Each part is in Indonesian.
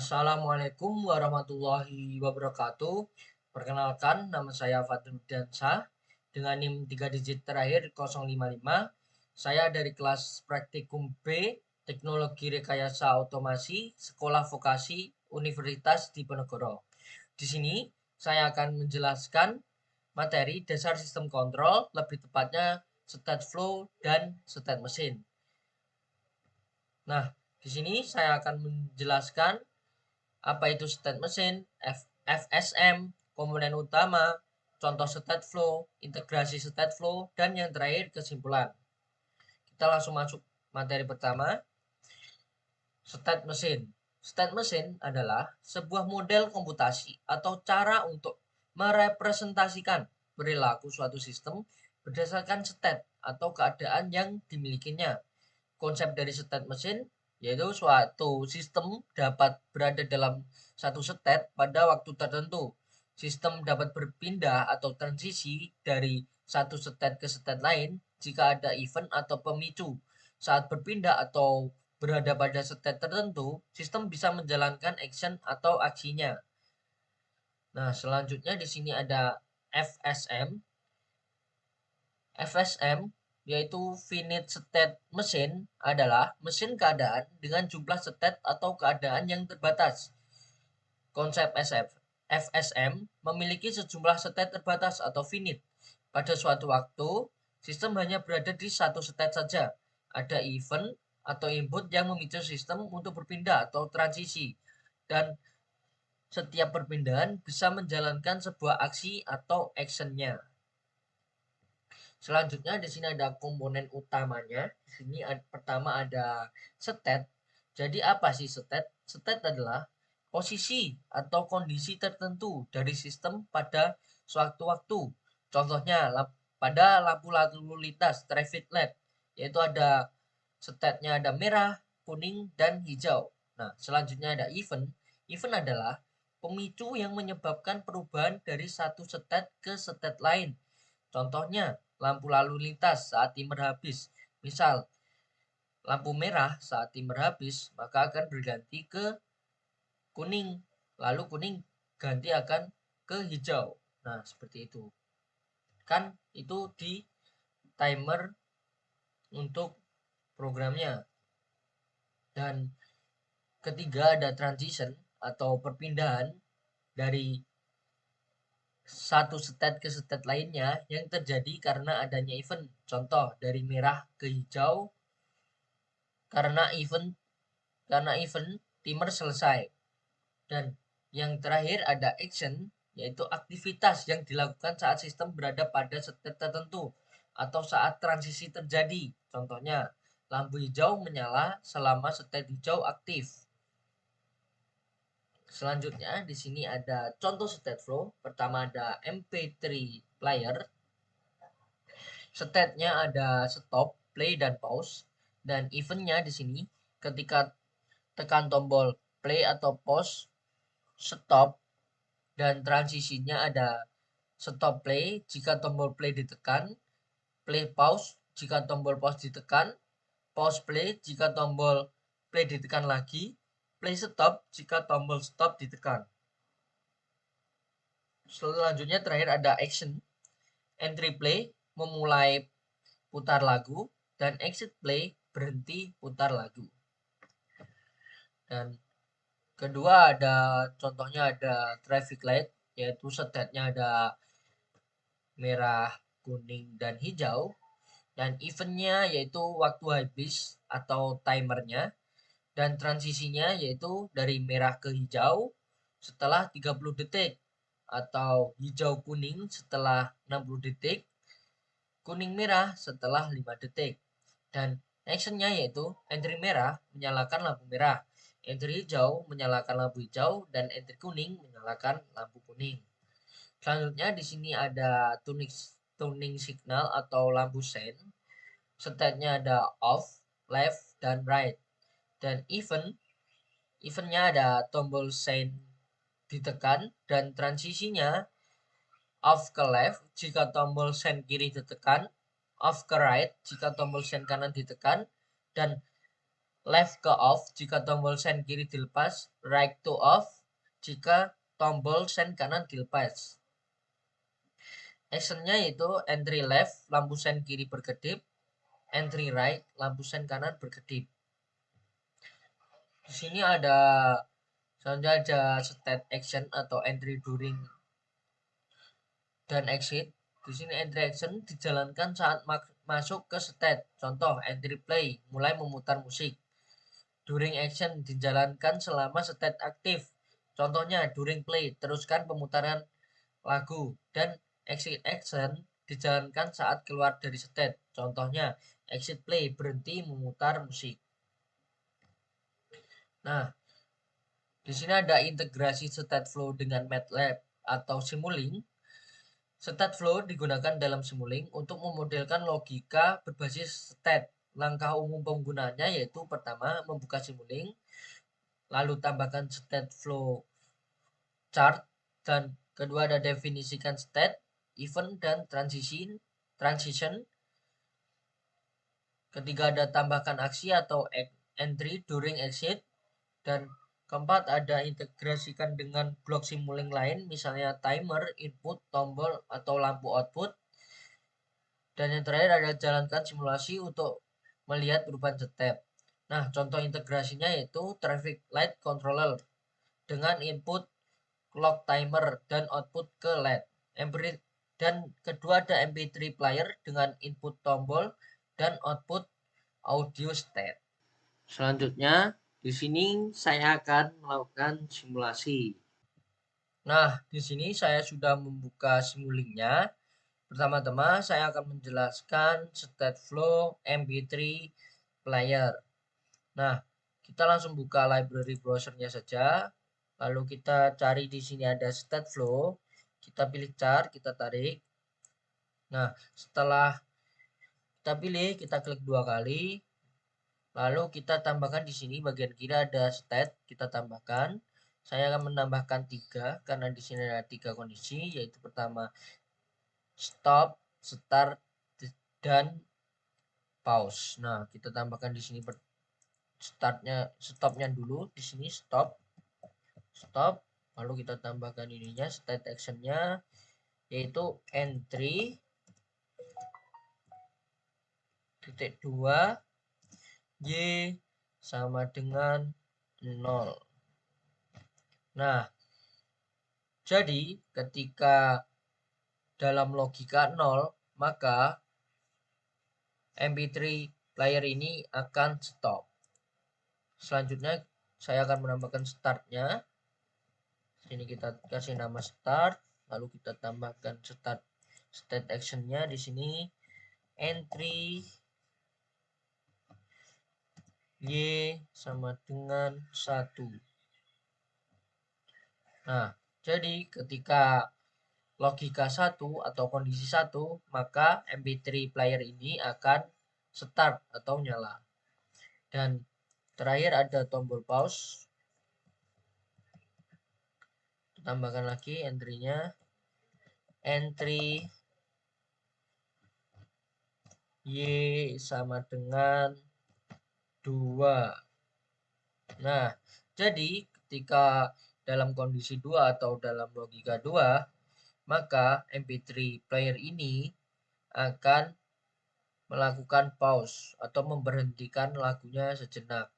Assalamualaikum warahmatullahi wabarakatuh. Perkenalkan, nama saya Fatul Dansa dengan NIM 3 digit terakhir 055. Saya dari kelas Praktikum B, Teknologi Rekayasa Otomasi, Sekolah Vokasi Universitas Diponegoro. Di sini saya akan menjelaskan materi dasar sistem kontrol, lebih tepatnya state flow dan state mesin. Nah, di sini saya akan menjelaskan apa itu state mesin, FSM, komponen utama, contoh state flow, integrasi state flow, dan yang terakhir kesimpulan. Kita langsung masuk materi pertama, state mesin. State mesin adalah sebuah model komputasi atau cara untuk merepresentasikan perilaku suatu sistem berdasarkan state atau keadaan yang dimilikinya. Konsep dari state mesin yaitu suatu sistem dapat berada dalam satu state pada waktu tertentu. Sistem dapat berpindah atau transisi dari satu state ke state lain jika ada event atau pemicu. Saat berpindah atau berada pada state tertentu, sistem bisa menjalankan action atau aksinya. Nah, selanjutnya di sini ada FSM. FSM yaitu finite state mesin adalah mesin keadaan dengan jumlah state atau keadaan yang terbatas. Konsep FSM memiliki sejumlah state terbatas atau finite. Pada suatu waktu, sistem hanya berada di satu state saja. Ada event atau input yang memicu sistem untuk berpindah atau transisi. Dan setiap perpindahan bisa menjalankan sebuah aksi atau actionnya. Selanjutnya di sini ada komponen utamanya. Di sini pertama ada state. Jadi apa sih state? State adalah posisi atau kondisi tertentu dari sistem pada suatu waktu. Contohnya pada lampu lalu lintas traffic light, yaitu ada state-nya ada merah, kuning, dan hijau. Nah, selanjutnya ada event. Event adalah pemicu yang menyebabkan perubahan dari satu state ke state lain. Contohnya, lampu lalu lintas saat timer habis. Misal, lampu merah saat timer habis, maka akan berganti ke kuning. Lalu kuning ganti akan ke hijau. Nah, seperti itu. Kan itu di timer untuk programnya. Dan ketiga ada transition atau perpindahan dari satu state ke state lainnya yang terjadi karena adanya event. Contoh dari merah ke hijau karena event timer selesai. Dan yang terakhir ada action, yaitu aktivitas yang dilakukan saat sistem berada pada state tertentu atau saat transisi terjadi. Contohnya, lampu hijau menyala selama state hijau aktif. Selanjutnya di sini ada contoh state flow. Pertama ada MP3 player. State-nya ada stop, play, dan pause. Dan event-nya di sini ketika tekan tombol play atau pause, stop, dan transisinya ada stop play jika tombol play ditekan, play pause jika tombol pause ditekan, pause play jika tombol play ditekan lagi, play stop jika tombol stop ditekan. Selanjutnya terakhir ada action. Entry play memulai putar lagu dan exit play berhenti putar lagu. Dan kedua ada contohnya ada traffic light, yaitu state-nya ada merah, kuning, dan hijau. Dan event-nya yaitu waktu habis atau timernya. Dan transisinya yaitu dari merah ke hijau setelah 30 detik. Atau hijau kuning setelah 60 detik. Kuning merah setelah 5 detik. Dan actionnya yaitu entry merah menyalakan lampu merah. Entry hijau menyalakan lampu hijau dan entry kuning menyalakan lampu kuning. Selanjutnya di sini ada tuning signal atau lampu sein. State-nya ada off, left, dan right. Dan eventnya ada tombol sein ditekan dan transisinya off ke left jika tombol sein kiri ditekan, off ke right jika tombol sein kanan ditekan, dan left ke off jika tombol send kiri dilepas, right to off jika tombol send kanan dilepas. Actionnya yaitu entry left, lampu send kiri berkedip, entry right, lampu send kanan berkedip. Di sini ada selanjutnya ada state action atau entry during dan exit. Di sini entry action dijalankan saat masuk ke state. Contoh entry play, mulai memutar musik. During action dijalankan selama state aktif. Contohnya during play, teruskan pemutaran lagu. Dan exit action dijalankan saat keluar dari state. Contohnya exit play, berhenti memutar musik. Nah, di sini ada integrasi state flow dengan MATLAB atau Simulink. State flow digunakan dalam Simulink untuk memodelkan logika berbasis state. Langkah umum penggunaannya yaitu pertama membuka Simulink, lalu tambahkan state flow chart, dan kedua ada definisikan state, event, dan transition. Ketiga ada tambahkan aksi atau entry during exit, dan keempat ada integrasikan dengan blok Simulink lain, misalnya timer, input, tombol, atau lampu output. Dan yang terakhir ada jalankan simulasi untuk melihat perubahan step. Nah, contoh integrasinya yaitu traffic light controller dengan input clock timer dan output ke LED. Dan kedua ada MP3 player dengan input tombol dan output audio state. Selanjutnya, di sini saya akan melakukan simulasi. Nah, di sini saya sudah membuka Simulinknya. Pertama-tama saya akan menjelaskan state flow MP3 player. Nah, kita langsung buka library browsernya saja. Lalu kita cari di sini ada state flow. Kita pilih chart, kita tarik. Nah, setelah kita pilih, kita klik 2 kali. Lalu kita tambahkan di sini bagian kiri ada state, kita tambahkan. Saya akan menambahkan 3 karena di sini ada 3 kondisi, yaitu pertama stop, start, dan pause. Nah, kita tambahkan di sini stopnya dulu. Di sini stop, lalu kita tambahkan ininya state actionnya, yaitu entry titik 2 y sama dengan 0. Nah, jadi ketika dalam logika 0, maka MP3 player ini akan stop. Selanjutnya saya akan menambahkan startnya. Sini kita kasih nama start, lalu kita tambahkan state actionnya di sini entry y sama dengan 1. Nah, jadi ketika logika 1 atau kondisi 1, maka MP3 player ini akan start atau nyala. Dan terakhir ada tombol pause. Tambahkan lagi entry-nya. Entry y sama dengan 2. Nah, jadi ketika dalam kondisi 2 atau dalam logika 2, maka MP3 player ini akan melakukan pause atau memberhentikan lagunya sejenak.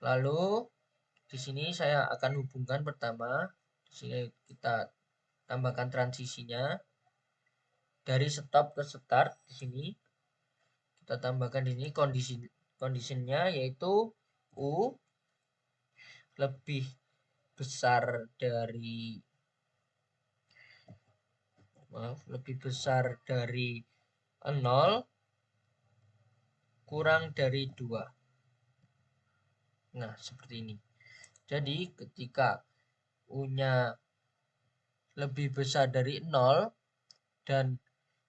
Lalu di sini saya akan hubungkan pertama. Di sini kita tambahkan transisinya dari stop ke start. Di sini kita tambahkan di sini kondisinya yaitu U lebih besar dari 0 kurang dari 2. Nah, seperti ini. Jadi ketika U-nya lebih besar dari 0 dan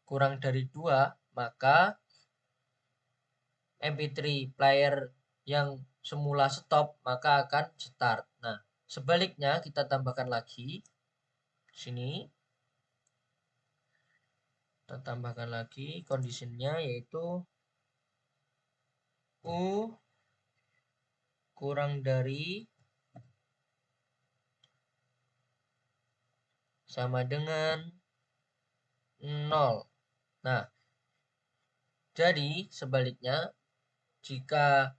kurang dari 2, maka MP3 player yang semula stop maka akan start. Nah, sebaliknya kita tambahkan lagi sini. Kita tambahkan lagi kondisinya yaitu U kurang dari sama dengan 0. Nah, jadi sebaliknya jika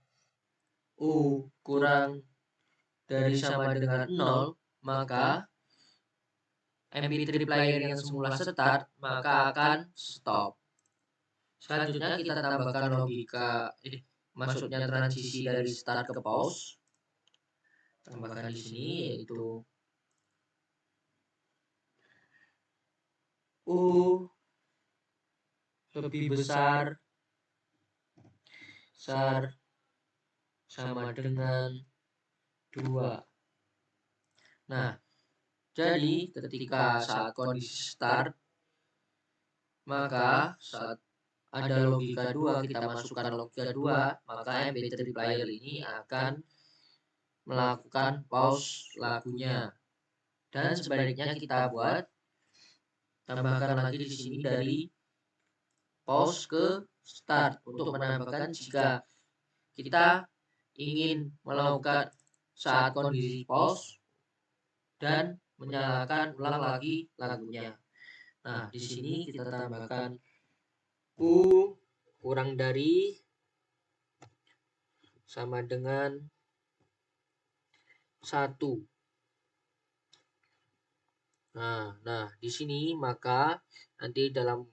U kurang dari sama dengan 0, maka MP3 player yang semula start maka akan stop. Selanjutnya kita tambahkan logika maksudnya transisi dari start ke pause. Tambahkan di sini yaitu U lebih besar sama dengan 2. Nah, jadi ketika saat kondisi start, maka saat ada logika 2, kita masukkan logika 2, maka MP3 player ini akan melakukan pause lagunya. Dan sebaliknya kita buat, tambahkan lagi di sini dari pause ke start untuk menambahkan jika kita ingin melakukan saat kondisi pause dan menyalakan ulang lagi lagunya. Nah, di sini kita tambahkan U kurang dari sama dengan 1. Nah, di sini maka nanti dalam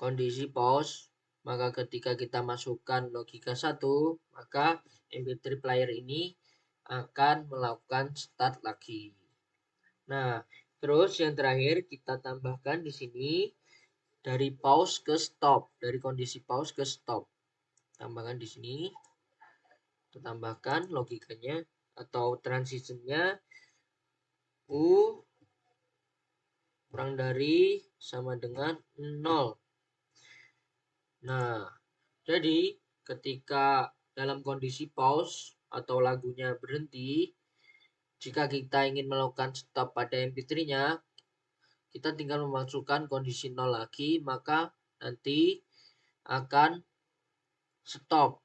kondisi pause, maka ketika kita masukkan logika 1, maka MP3 player ini akan melakukan start lagi. Nah, terus yang terakhir kita tambahkan di sini dari pause ke stop, dari kondisi pause ke stop. Tambahkan di sini, kita tambahkan logikanya atau transitionnya U kurang dari sama dengan 0. Nah, jadi ketika dalam kondisi pause atau lagunya berhenti, jika kita ingin melakukan stop pada MP3-nya, kita tinggal memasukkan kondisi 0 lagi, maka nanti akan stop.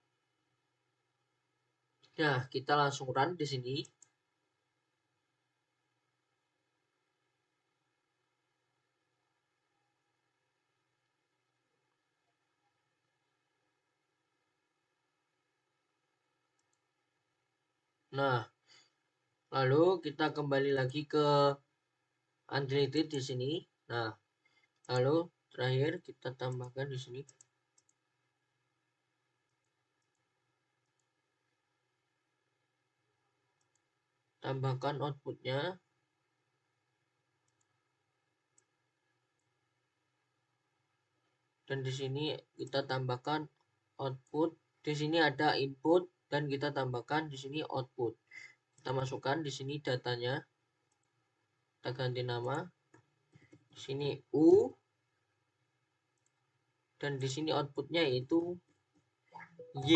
Nah, kita langsung run di sini. Nah, lalu kita kembali lagi ke unlimited di sini. Nah, lalu terakhir kita tambahkan di sini. Tambahkan outputnya. Dan di sini kita tambahkan output. Di sini ada input dan kita tambahkan di sini output. Kita masukkan di sini datanya. Kita ganti nama. Di sini U dan di sini outputnya yaitu Y.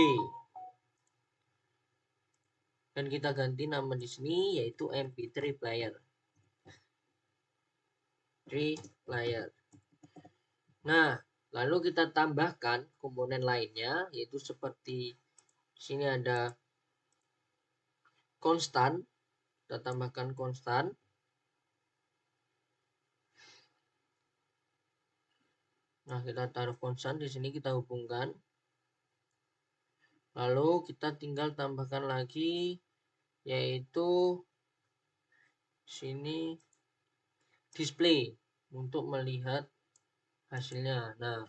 Dan kita ganti nama di sini yaitu MP3 player. Nah, lalu kita tambahkan komponen lainnya yaitu seperti di sini ada konstan. Kita tambahkan konstan. Nah, kita taruh konstan di sini, kita hubungkan. Lalu kita tinggal tambahkan lagi yaitu sini display untuk melihat hasilnya. Nah,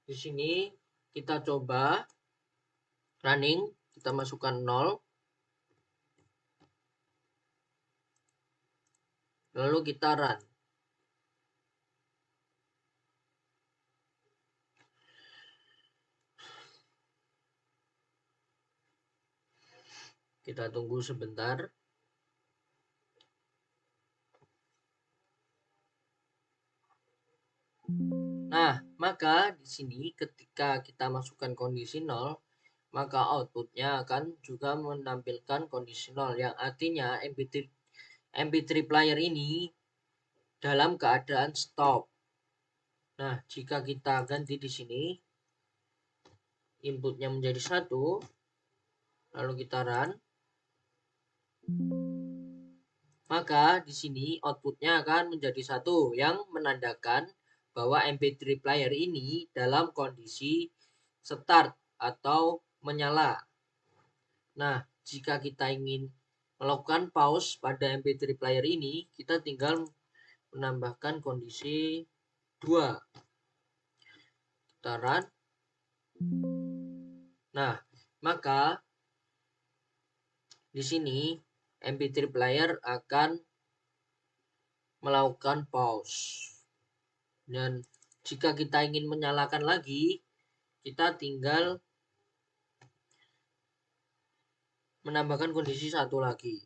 di sini kita coba running, kita masukkan 0. Lalu kita run. Kita tunggu sebentar. Nah, maka di sini ketika kita masukkan kondisi 0, maka outputnya akan juga menampilkan kondisi 0 yang artinya MP3 player ini dalam keadaan stop. Nah, jika kita ganti di sini inputnya menjadi 1, lalu kita run. Maka di sini outputnya akan menjadi 1 yang menandakan bahwa MP3 player ini dalam kondisi start atau menyala. Nah, jika kita ingin melakukan pause pada MP3 player ini, kita tinggal menambahkan kondisi 2. Kita run. Nah, maka di sini MP3 player akan melakukan pause. Dan jika kita ingin menyalakan lagi, kita tinggal menambahkan kondisi 1 lagi.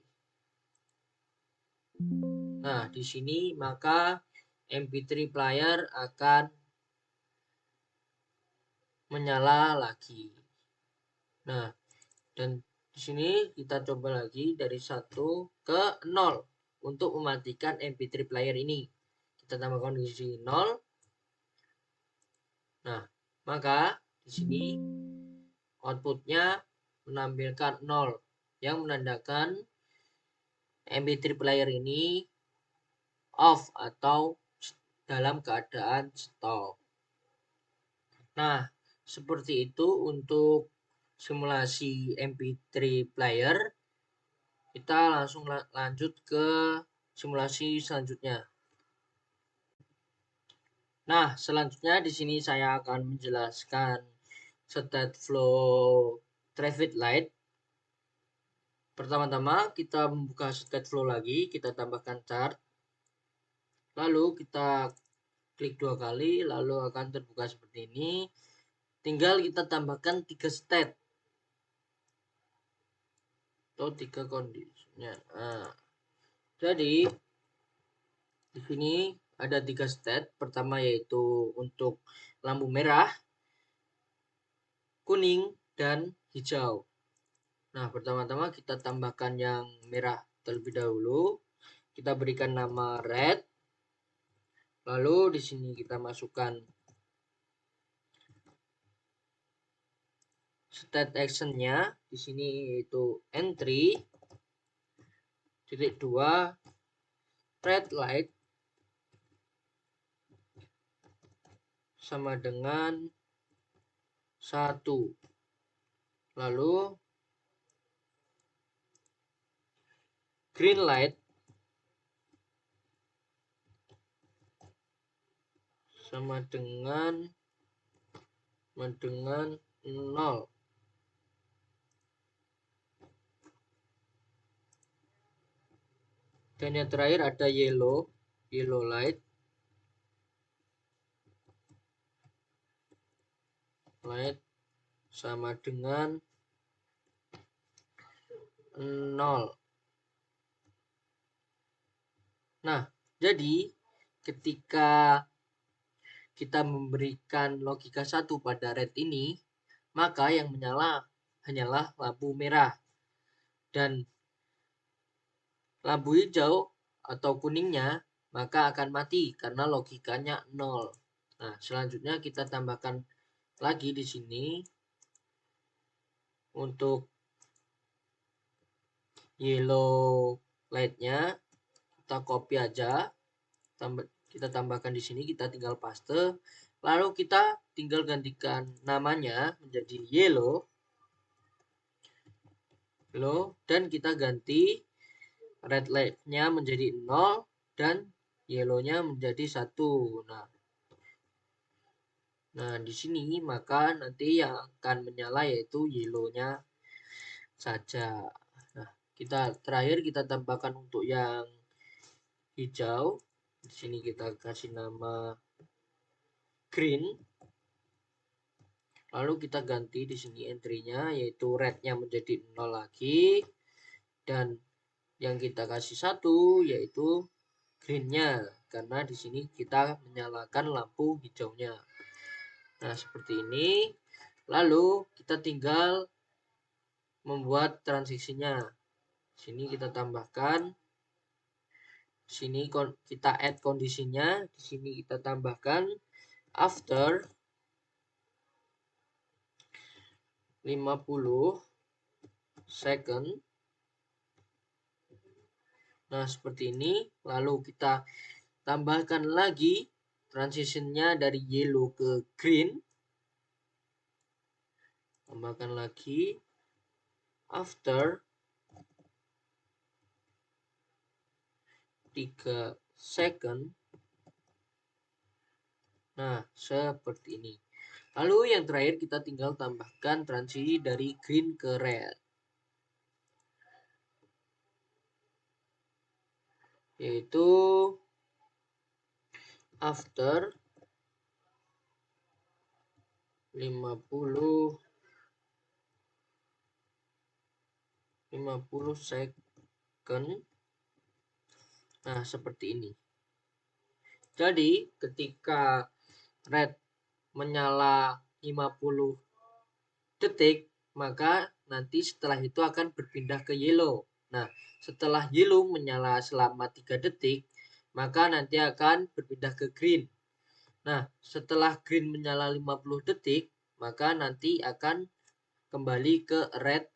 Nah, di sini maka MP3 player akan menyala lagi. Nah, dan di sini kita coba lagi dari 1 ke 0 untuk mematikan MP3 player ini. Kita tambah kondisi 0. Nah, maka di sini outputnya menampilkan 0 yang menandakan MP3 player ini off atau dalam keadaan stop. Nah, seperti itu untuk simulasi MP3 player. Kita langsung lanjut ke simulasi selanjutnya. Nah, selanjutnya di sini saya akan menjelaskan state flow traffic light. Pertama-tama kita membuka state flow lagi, kita tambahkan chart. Lalu kita klik 2 kali, lalu akan terbuka seperti ini. Tinggal kita tambahkan 3 state atau 3 kondisinya. Nah, jadi di sini ada 3 state. Pertama yaitu untuk lampu merah, kuning, dan hijau. Nah, pertama-tama kita tambahkan yang merah terlebih dahulu. Kita berikan nama red. Lalu di sini kita masukkan state actionnya. Di sini yaitu entry titik 2 red light sama dengan 1. Lalu green light sama dengan 0. Dan yang terakhir ada yellow light sama dengan 0. Nah, jadi ketika kita memberikan logika 1 pada red ini, maka yang menyala hanyalah lampu merah. Dan lampu hijau atau kuningnya maka akan mati karena logikanya 0. Nah, selanjutnya kita tambahkan lagi di sini untuk yellow light-nya kita copy aja. Kita tambahkan di sini, kita tinggal paste. Lalu kita tinggal gantikan namanya menjadi yellow dan kita ganti red light-nya menjadi 0 dan yellow-nya menjadi 1. Nah, di sini maka nanti yang akan menyala yaitu yellow-nya saja. Nah, terakhir kita tambahkan untuk yang hijau. Di sini kita kasih nama green. Lalu kita ganti di sini entry-nya yaitu red-nya menjadi 0 lagi dan yang kita kasih 1 yaitu green-nya karena di sini kita menyalakan lampu hijaunya. Nah, seperti ini. Lalu kita tinggal membuat transisinya. Sini kita tambahkan. Sini kita add kondisinya. Di sini kita tambahkan after 50 second. Nah, seperti ini. Lalu kita tambahkan lagi transitionnya dari yellow ke green. Tambahkan lagi after 3 second. Nah, seperti ini. Lalu yang terakhir kita tinggal tambahkan transisi dari green ke red. Yaitu after 50 second. Nah, seperti ini. Jadi, ketika red menyala 50 detik, maka nanti setelah itu akan berpindah ke yellow. Nah, setelah yellow menyala selama 3 detik, maka nanti akan berpindah ke green. Nah, setelah green menyala 50 detik, maka nanti akan kembali ke red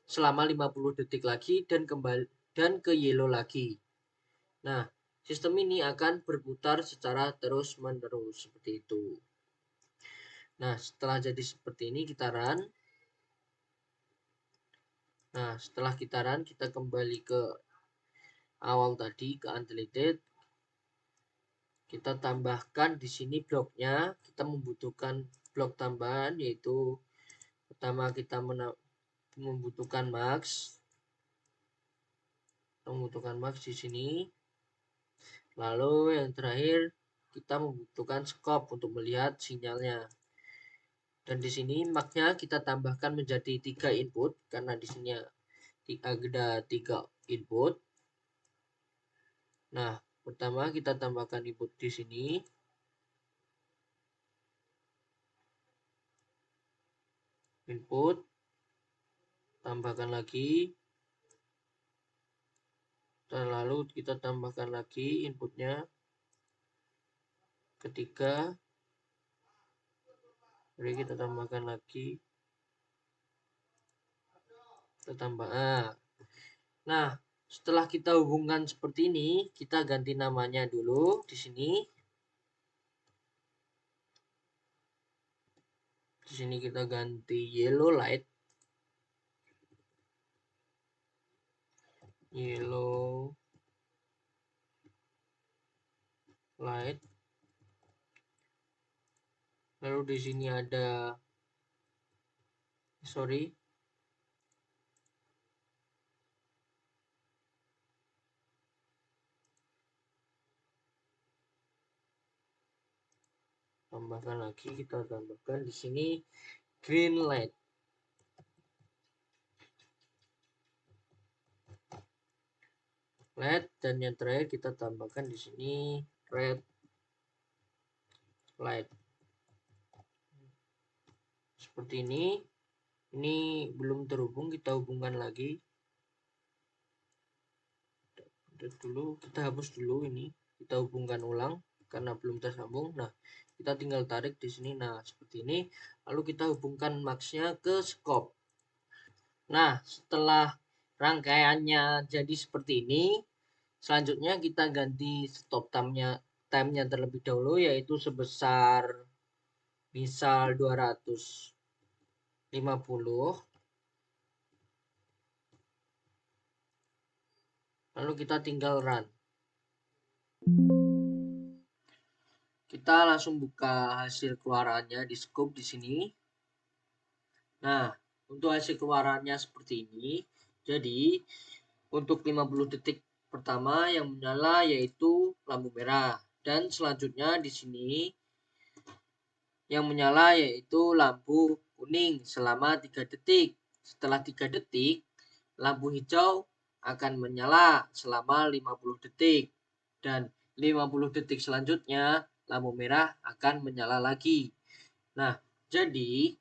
selama 50 detik lagi dan kembali dan ke yellow lagi. Nah, sistem ini akan berputar secara terus-menerus seperti itu. Nah, setelah jadi seperti ini kita run. Nah, setelah kita run, kita kembali ke awal tadi, ke untitled. Kita tambahkan di sini bloknya. Kita membutuhkan blok tambahan, yaitu pertama kita membutuhkan max. Membutuhkan max di sini. Lalu yang terakhir kita membutuhkan scope untuk melihat sinyalnya. Dan di sini max-nya kita tambahkan menjadi 3 input karena di sini ada 3 input. Nah, pertama kita tambahkan input di sini. Input, tambahkan lagi. Lalu kita tambahkan lagi inputnya. Ketiga, jadi kita tambahkan lagi. Kita tambah. Nah, setelah kita hubungkan seperti ini, kita ganti namanya dulu di sini. Di sini kita ganti yellow light. Yellow light. Lalu di sini ada tambahkan lagi, kita tambahkan di sini green light. Dan yang terakhir kita tambahkan di sini red light. Seperti ini. Ini belum terhubung, kita hubungkan lagi. Kita hapus dulu ini. Kita hubungkan ulang karena belum tersambung. Nah, kita tinggal tarik di sini. Nah, seperti ini. Lalu kita hubungkan max-nya ke scope. Nah, setelah rangkaiannya jadi seperti ini, selanjutnya kita ganti stop time-nya terlebih dahulu, yaitu sebesar misal 250. Lalu kita tinggal run. Kita langsung buka hasil keluarannya di scope di sini. Nah, untuk hasil keluarannya seperti ini. Jadi, untuk 50 detik pertama yang menyala yaitu lampu merah, dan selanjutnya di sini yang menyala yaitu lampu kuning selama 3 detik. Setelah 3 detik, lampu hijau akan menyala selama 50 detik. Dan 50 detik selanjutnya, lampu merah akan menyala lagi. Nah, jadi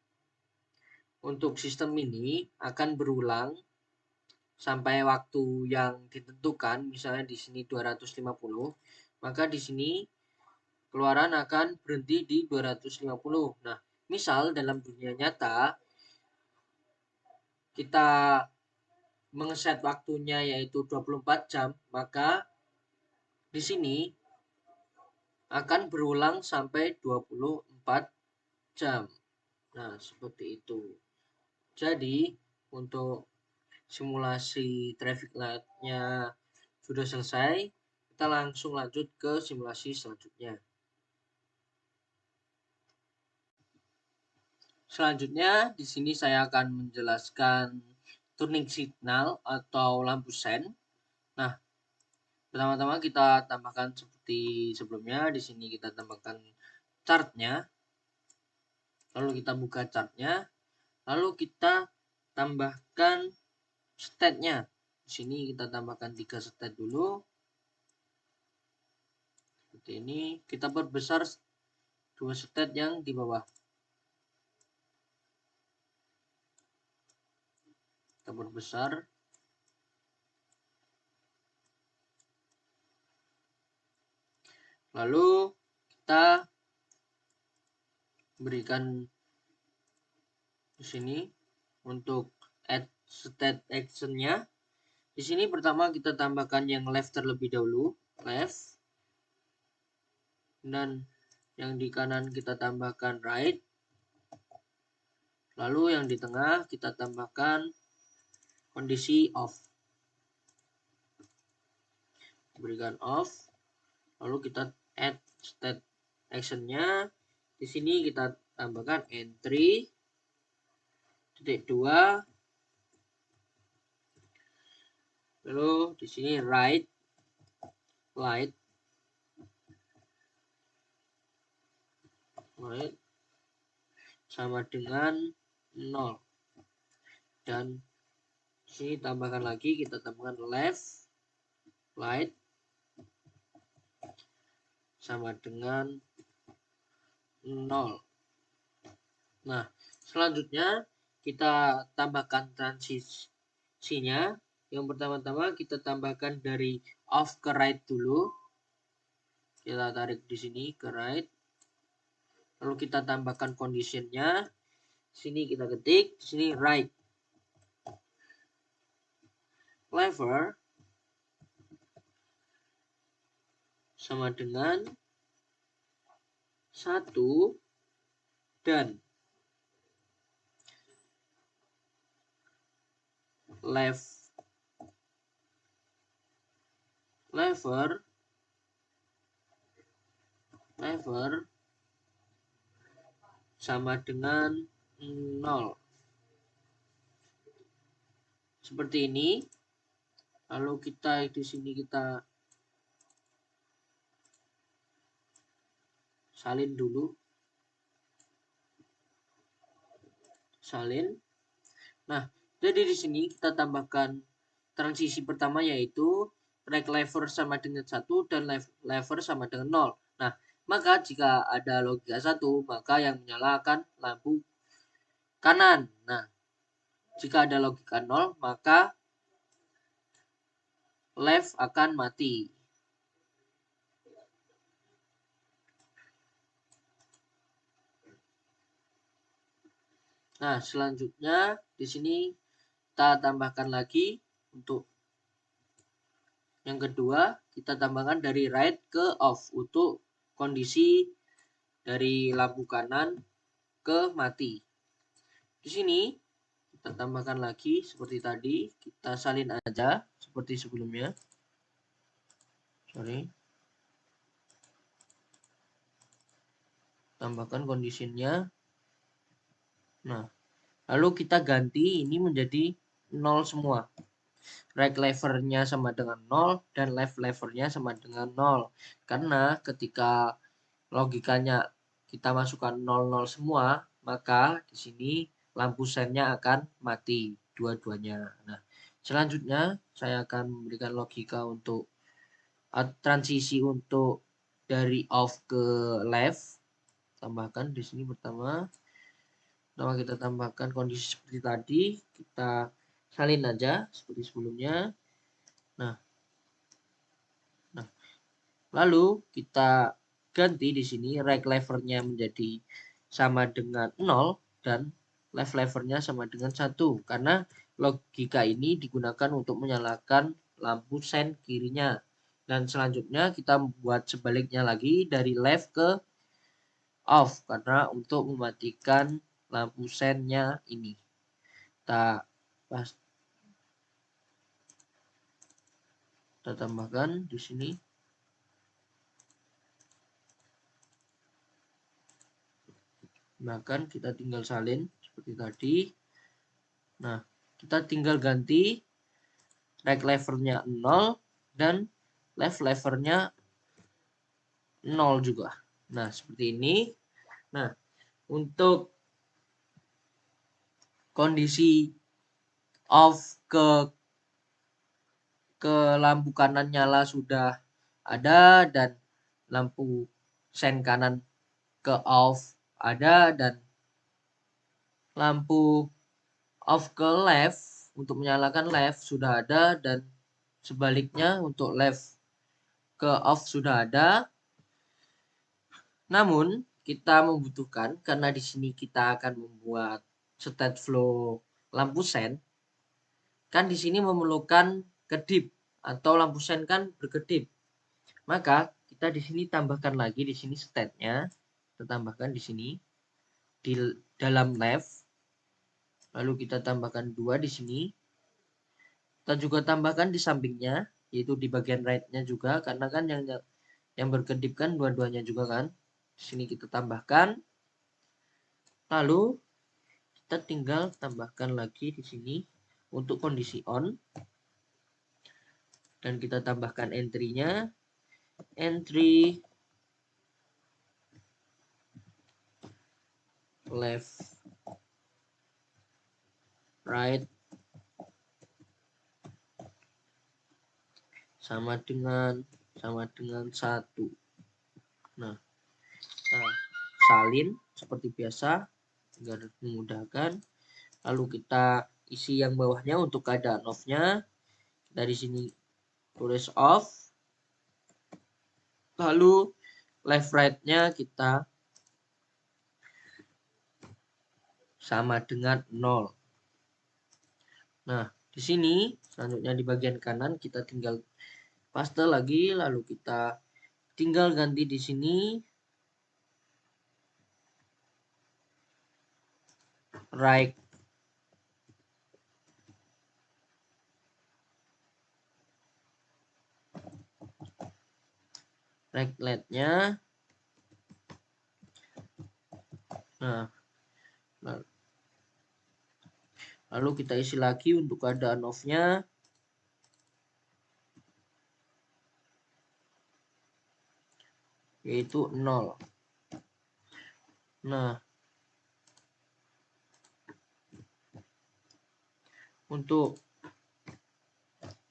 untuk sistem ini akan berulang sampai waktu yang ditentukan, misalnya di sini 250, maka di sini keluaran akan berhenti di 250. Nah, misal dalam dunia nyata kita mengeset waktunya yaitu 24 jam, maka di sini akan berulang sampai 24 jam. Nah, seperti itu. Jadi, untuk simulasi traffic light-nya sudah selesai, kita langsung lanjut ke simulasi selanjutnya. Selanjutnya, di sini saya akan menjelaskan turning signal atau lampu sen. Nah, pertama-tama kita tambahkan seperti sebelumnya. Di sini kita tambahkan chartnya. Lalu kita buka chartnya. Lalu kita tambahkan state-nya. Di sini kita tambahkan 3 state dulu. Seperti ini. Kita perbesar 2 state yang di bawah. Kita perbesar. Lalu kita berikan di sini untuk add state action-nya. Di sini pertama kita tambahkan yang left terlebih dahulu, left. Dan yang di kanan kita tambahkan right. Lalu yang di tengah kita tambahkan kondisi off. Berikan off. Lalu kita add state action-nya. Di sini kita tambahkan entry titik 2. Lalu di sini right light sama dengan 0. Dan di sini tambahkan lagi, kita tambahkan left light sama dengan 0. Nah, selanjutnya kita tambahkan transisinya. Yang pertama-tama kita tambahkan dari off ke right dulu. Kita tarik di sini ke right. Lalu kita tambahkan conditionnya. Sini kita ketik, di sini right. Lever sama dengan 1 dan lever sama dengan 0. Seperti ini. Lalu kita di sini kita salin dulu. Salin. Nah, jadi di sini kita tambahkan transisi pertama yaitu right lever sama dengan 1 dan lever sama dengan 0. Nah, maka jika ada logika 1, maka yang menyala akan lampu kanan. Nah, jika ada logika 0, maka left akan mati. Nah, selanjutnya di sini kita tambahkan lagi untuk yang kedua, kita tambahkan dari right ke off untuk kondisi dari lampu kanan ke mati. Di sini kita tambahkan lagi seperti tadi, kita salin aja seperti sebelumnya. Tambahkan kondisinya. Nah, lalu kita ganti ini menjadi 0 semua. Right levernya sama dengan 0 dan left levernya sama dengan 0. Karena ketika logikanya kita masukkan 00 semua, maka di sini lampu sennya akan mati dua-duanya. Nah, selanjutnya saya akan memberikan logika untuk transisi untuk dari off ke left. Tambahkan di sini pertama kita tambahkan kondisi seperti tadi, kita salin aja seperti sebelumnya. Nah, lalu kita ganti di sini right levernya menjadi sama dengan 0 dan left levernya sama dengan 1. Karena logika ini digunakan untuk menyalakan lampu sen kirinya. Dan selanjutnya kita buat sebaliknya lagi dari left ke off karena untuk mematikan lampu sennya ini. Kita tambahkan di sini. Bahkan kita tinggal salin seperti tadi. Nah, kita tinggal ganti right levernya 0 dan left levernya 0 juga. Nah, seperti ini. Nah, untuk kondisi off ke lampu kanan nyala sudah ada dan lampu sen kanan ke off ada dan lampu off ke left untuk menyalakan left sudah ada dan sebaliknya untuk left ke off sudah ada. Namun kita membutuhkan karena di sini kita akan membuat state flow lampu sen, kan di sini memerlukan kedip atau lampu sen kan berkedip. Maka kita di sini tambahkan lagi di sini state-nya, kita tambahkan di sini di dalam left. Lalu kita tambahkan 2 di sini. Kita juga tambahkan di sampingnya, yaitu di bagian right-nya juga karena kan yang berkedip kan dua-duanya juga kan. Di sini kita tambahkan. Lalu kita tinggal tambahkan lagi di sini untuk kondisi on. Dan kita tambahkan entry-nya. Entry left right sama dengan 1. Nah, kita salin seperti biasa agar memudahkan. Lalu kita isi yang bawahnya untuk keadaan off-nya. Dari sini tulis off. Lalu left right-nya kita sama dengan 0. Nah, di sini selanjutnya di bagian kanan kita tinggal paste lagi, lalu kita tinggal ganti di sini right LED-nya. Nah, lalu kita isi lagi untuk keadaan off-nya. Yaitu 0. Nah, untuk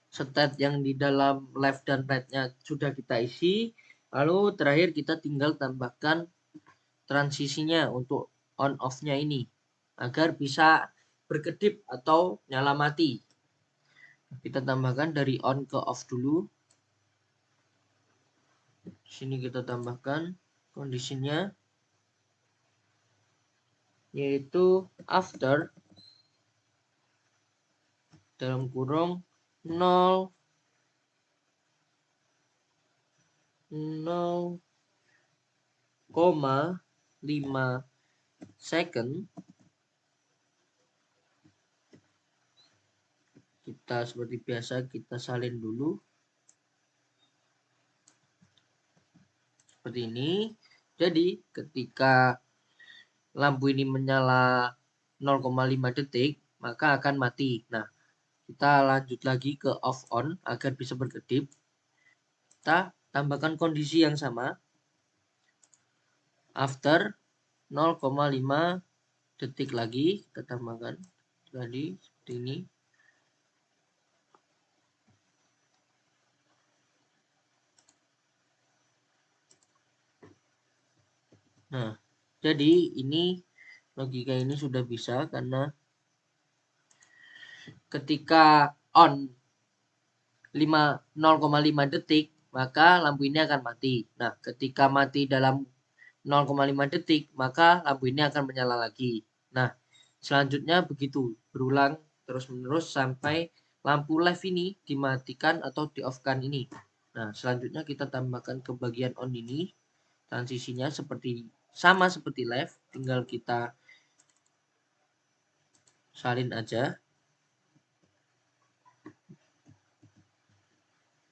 state yang di dalam left dan right-nya sudah kita isi. Lalu terakhir kita tinggal tambahkan transisinya untuk on off-nya ini agar bisa berkedip atau nyala mati. Kita tambahkan dari on ke off dulu. Di sini kita tambahkan kondisinya yaitu after dalam kurung 0 0,5 second. Kita seperti biasa kita salin dulu seperti ini. Jadi ketika lampu ini menyala 0,5 detik maka akan mati. Nah, kita lanjut lagi ke off on agar bisa berkedip. Kita tambahkan kondisi yang sama. After 0,5 detik lagi kita tambahkan tadi seperti ini. Nah, jadi ini logika ini sudah bisa karena ketika on 0,5 detik maka lampu ini akan mati. Nah, ketika mati dalam 0,5 detik maka lampu ini akan menyala lagi. Nah, Selanjutnya begitu, berulang terus-menerus sampai lampu left ini dimatikan atau di-off-kan ini. Nah, selanjutnya kita tambahkan ke bagian on ini. Transisinya sama seperti left, tinggal kita salin aja.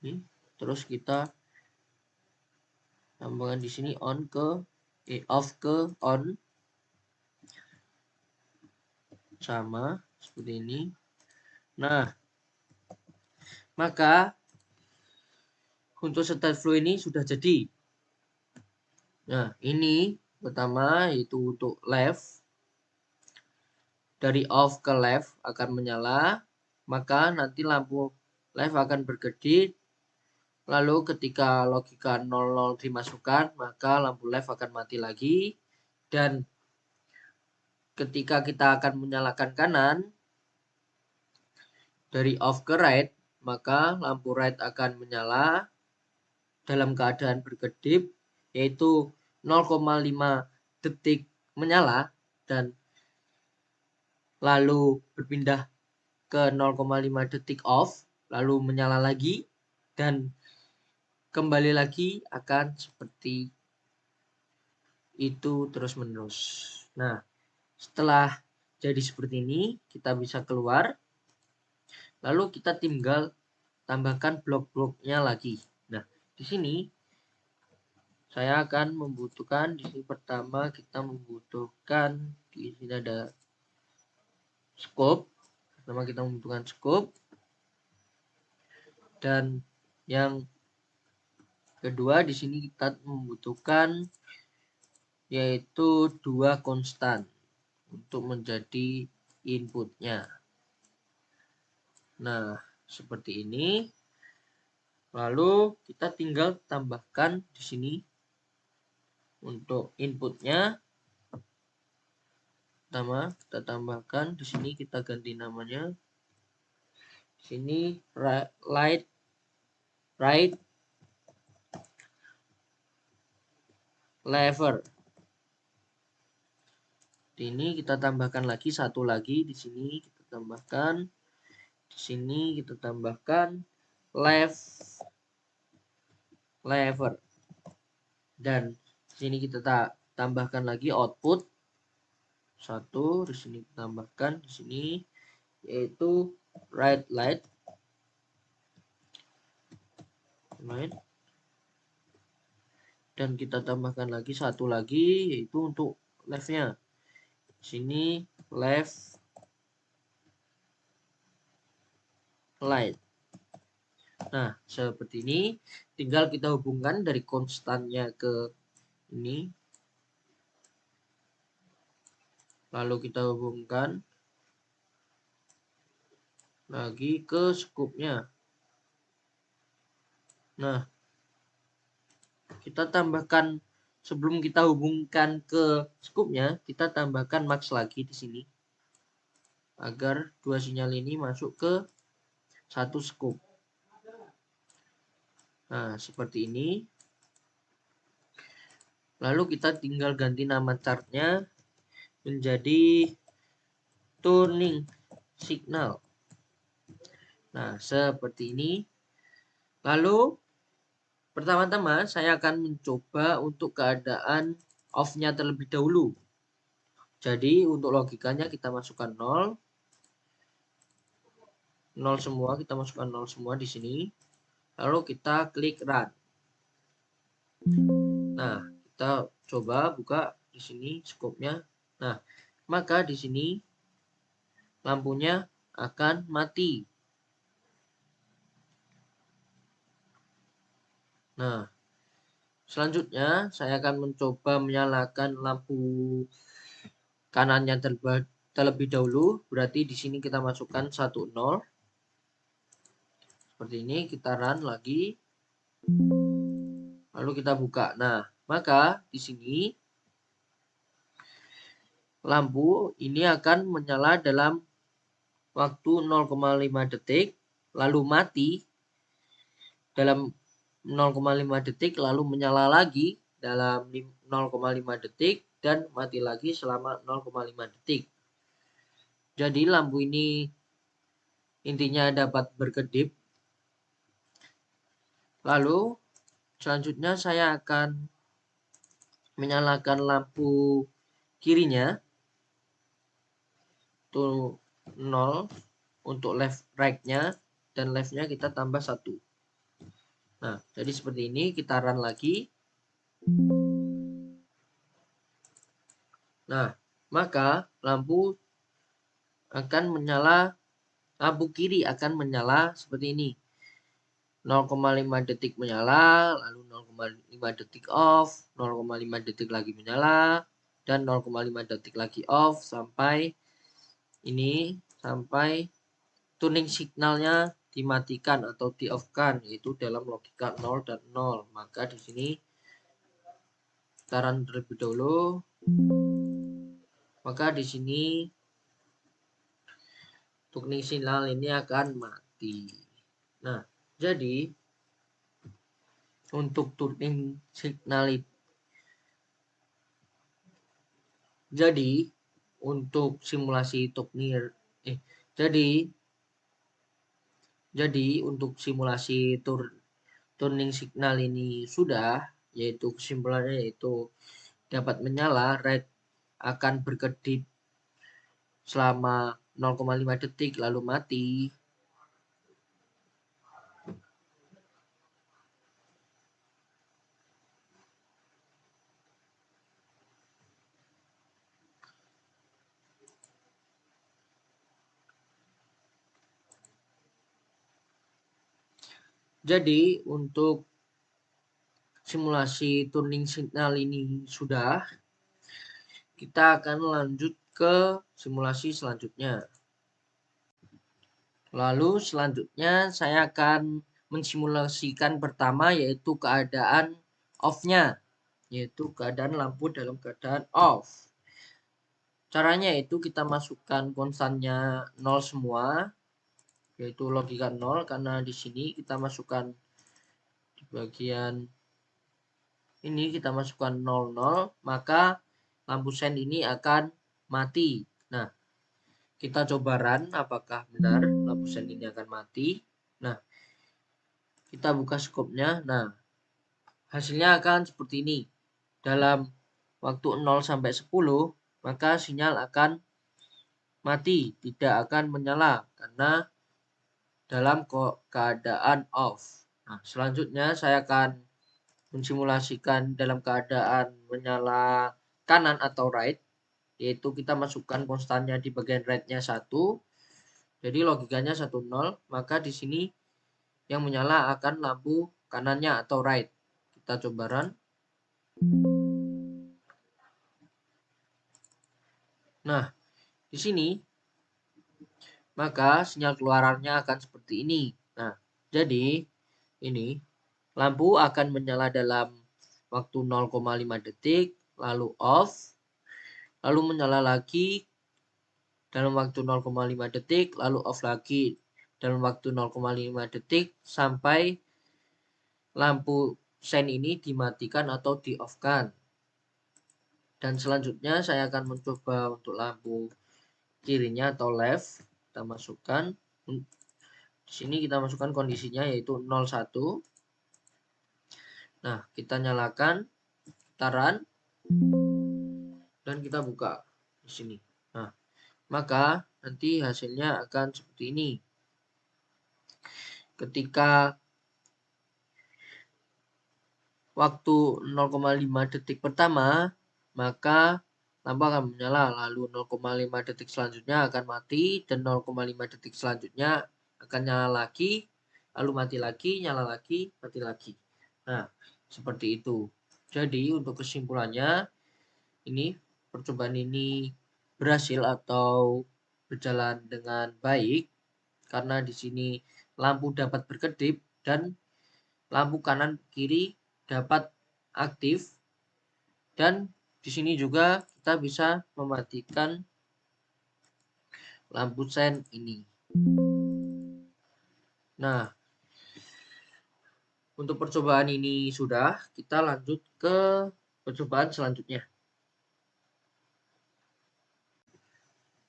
Ini, terus kita tambahkan di sini off ke on. Sama seperti ini. Nah, maka untuk start flow ini sudah jadi. Nah, ini pertama yaitu untuk left. Dari off ke left akan menyala, maka nanti lampu left akan berkedip. Lalu ketika logika 00 dimasukkan, maka lampu left akan mati lagi. Dan ketika kita akan menyalakan kanan, dari off ke right, maka lampu right akan menyala dalam keadaan berkedip, yaitu 0,5 detik menyala dan lalu berpindah ke 0,5 detik off, lalu menyala lagi dan kembali lagi akan seperti itu terus-menerus. Nah, setelah jadi seperti ini, kita bisa keluar. Lalu kita tinggal tambahkan blok-bloknya lagi. Nah, di sini saya akan membutuhkan, di sini pertama kita membutuhkan, di sini ada scope. Pertama kita membutuhkan scope. Dan yang kedua di sini kita membutuhkan yaitu 2 konstan untuk menjadi inputnya. Nah, seperti ini. Lalu kita tinggal tambahkan di sini untuk inputnya. Pertama kita tambahkan di sini, kita ganti namanya. Di sini right lever. Ini kita tambahkan lagi satu lagi di sini, kita tambahkan di sini, kita tambahkan left lever. Dan di sini kita tambahkan lagi output satu, di sini kita tambahkan di sini yaitu right light. Dan kita tambahkan lagi satu lagi yaitu untuk left-nya. Sini left light. Nah, seperti ini. Tinggal kita hubungkan dari konstannya ke ini. Lalu kita hubungkan lagi ke scope-nya. Nah, kita tambahkan, sebelum kita hubungkan ke scope-nya, kita tambahkan max lagi di sini. Agar dua sinyal ini masuk ke satu scope. Nah, seperti ini. Lalu kita tinggal ganti nama chartnya menjadi tuning signal. Nah, seperti ini. Lalu, pertama-tama saya akan mencoba untuk keadaan off-nya terlebih dahulu. Jadi, untuk logikanya kita masukkan 0. 0 semua, kita masukkan 0 semua di sini. Lalu kita klik run. Nah, kita coba buka di sini scope-nya. Nah, maka di sini lampunya akan mati. Nah, selanjutnya saya akan mencoba menyalakan lampu kanannya terlebih dahulu. Berarti di sini kita masukkan 1 0. Seperti ini, kita run lagi. Lalu kita buka. Nah, maka di sini lampu ini akan menyala dalam waktu 0,5 detik, lalu mati dalam 0,5 detik, lalu menyala lagi dalam 0,5 detik, dan mati lagi selama 0,5 detik. Jadi lampu ini intinya dapat berkedip. Lalu selanjutnya saya akan menyalakan lampu kirinya itu 0 untuk left right-nya, dan left-nya kita tambah 1. Nah, jadi seperti ini, kita run lagi. Nah, maka lampu kiri akan menyala seperti ini. 0,5 detik menyala, lalu 0,5 detik off, 0,5 detik lagi menyala, dan 0,5 detik lagi off sampai tuning signalnya dimatikan atau di off-kan, yaitu dalam logika 0 dan 0. Maka di sini kita run terlebih dahulu. Maka di sini tuning signal ini akan mati. Nah, jadi untuk tuning signal untuk simulasi untuk simulasi tuning signal ini sudah, yaitu kesimpulannya yaitu dapat menyala, red akan berkedip selama 0,5 detik lalu mati. Jadi untuk simulasi tuning signal ini sudah, kita akan lanjut ke simulasi selanjutnya. Lalu selanjutnya saya akan mensimulasikan pertama, yaitu keadaan off-nya, yaitu keadaan lampu dalam keadaan off. Caranya itu kita masukkan konstannya 0 semua, yaitu logika 0, karena di sini kita masukkan di bagian ini kita masukkan 00, maka lampu sen ini akan mati. Nah, kita coba run apakah benar lampu sen ini akan mati. Nah, kita buka skopnya. Nah, hasilnya akan seperti ini. Dalam waktu 0 sampai 10, maka sinyal akan mati, tidak akan menyala karena dalam keadaan off. Nah, selanjutnya saya akan mensimulasikan dalam keadaan menyala kanan atau right, yaitu kita masukkan konstannya di bagian right-nya 1. Jadi logikanya 10, maka di sini yang menyala akan lampu kanannya atau right. Kita coba run. Nah, di sini maka sinyal keluarannya akan seperti ini. Nah, jadi ini lampu akan menyala dalam waktu 0,5 detik, lalu off, lalu menyala lagi dalam waktu 0,5 detik, lalu off lagi dalam waktu 0,5 detik, sampai lampu sen ini dimatikan atau di off-kan. Dan selanjutnya saya akan mencoba untuk lampu kirinya atau left. Kita masukkan. Di sini kita masukkan kondisinya yaitu 01. Nah, kita nyalakan, kita run, dan kita buka di sini. Nah, maka nanti hasilnya akan seperti ini. Ketika waktu 0,5 detik pertama, maka lampu akan menyala, lalu 0,5 detik selanjutnya akan mati, dan 0,5 detik selanjutnya akan nyala lagi, lalu mati lagi, nyala lagi, mati lagi. Nah, seperti itu. Jadi untuk kesimpulannya, ini percobaan ini berhasil atau berjalan dengan baik karena di sini lampu dapat berkedip dan lampu kanan kiri dapat aktif, dan di sini juga kita bisa mematikan lampu sen ini. Nah, untuk percobaan ini sudah, kita lanjut ke percobaan selanjutnya.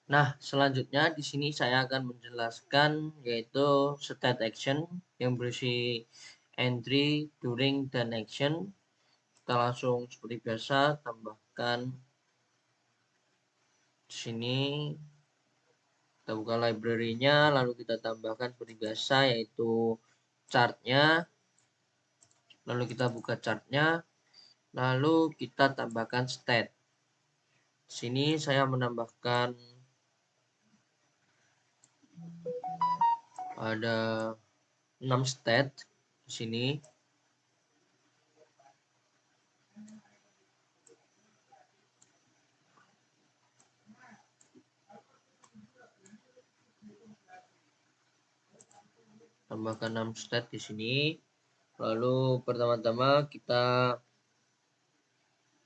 Nah, selanjutnya di sini saya akan menjelaskan yaitu state action yang berisi entry, during, dan action. Kita langsung seperti biasa tambahkan di sini. Kita buka library-nya, lalu kita tambahkan seperti biasa yaitu chart-nya. Lalu kita buka chart-nya, lalu kita tambahkan state. Di sini saya menambahkan ada 6 state di sini. Tambahkan 6 state di sini. Lalu pertama-tama kita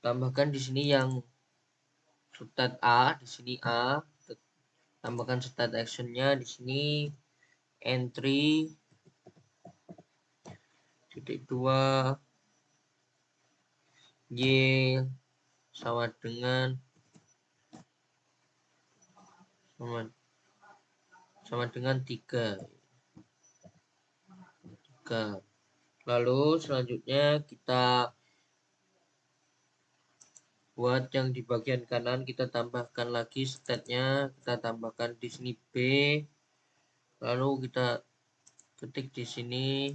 tambahkan di sini yang state A, di sini A. Tambahkan state actionnya di sini entry titik 2 Y sama dengan sama dengan 3. Lalu selanjutnya kita buat yang di bagian kanan, kita tambahkan lagi state-nya, kita tambahkan di sini B. Lalu kita ketik di sini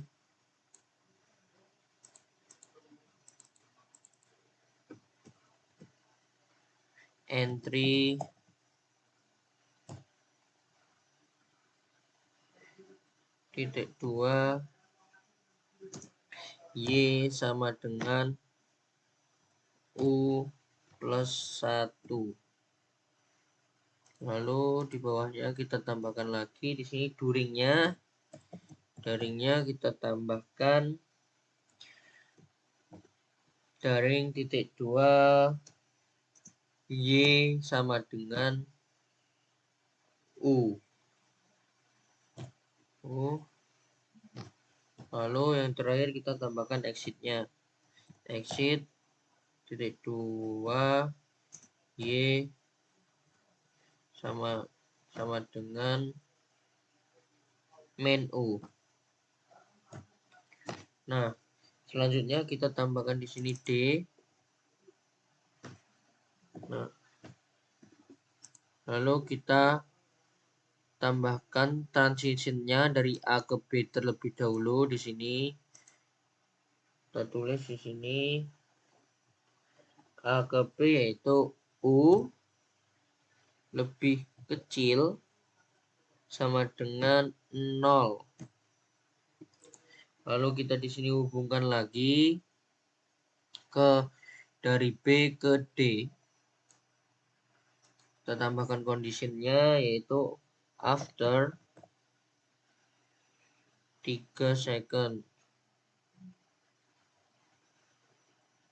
entry titik 2 Y sama dengan U plus 1. Lalu di bawahnya kita tambahkan lagi di sini duringnya kita tambahkan daring titik 2 Y sama dengan U. Lalu yang terakhir kita tambahkan exit-nya. Exit titik 2 Y sama dengan main U. Nah, selanjutnya kita tambahkan di sini D. Nah, lalu kita tambahkan transitionnya dari A ke B terlebih dahulu di sini. Kita tulis di sini A ke B yaitu U lebih kecil sama dengan 0. Lalu kita di sini hubungkan lagi ke dari B ke D. Kita tambahkan conditionnya yaitu after 3 second.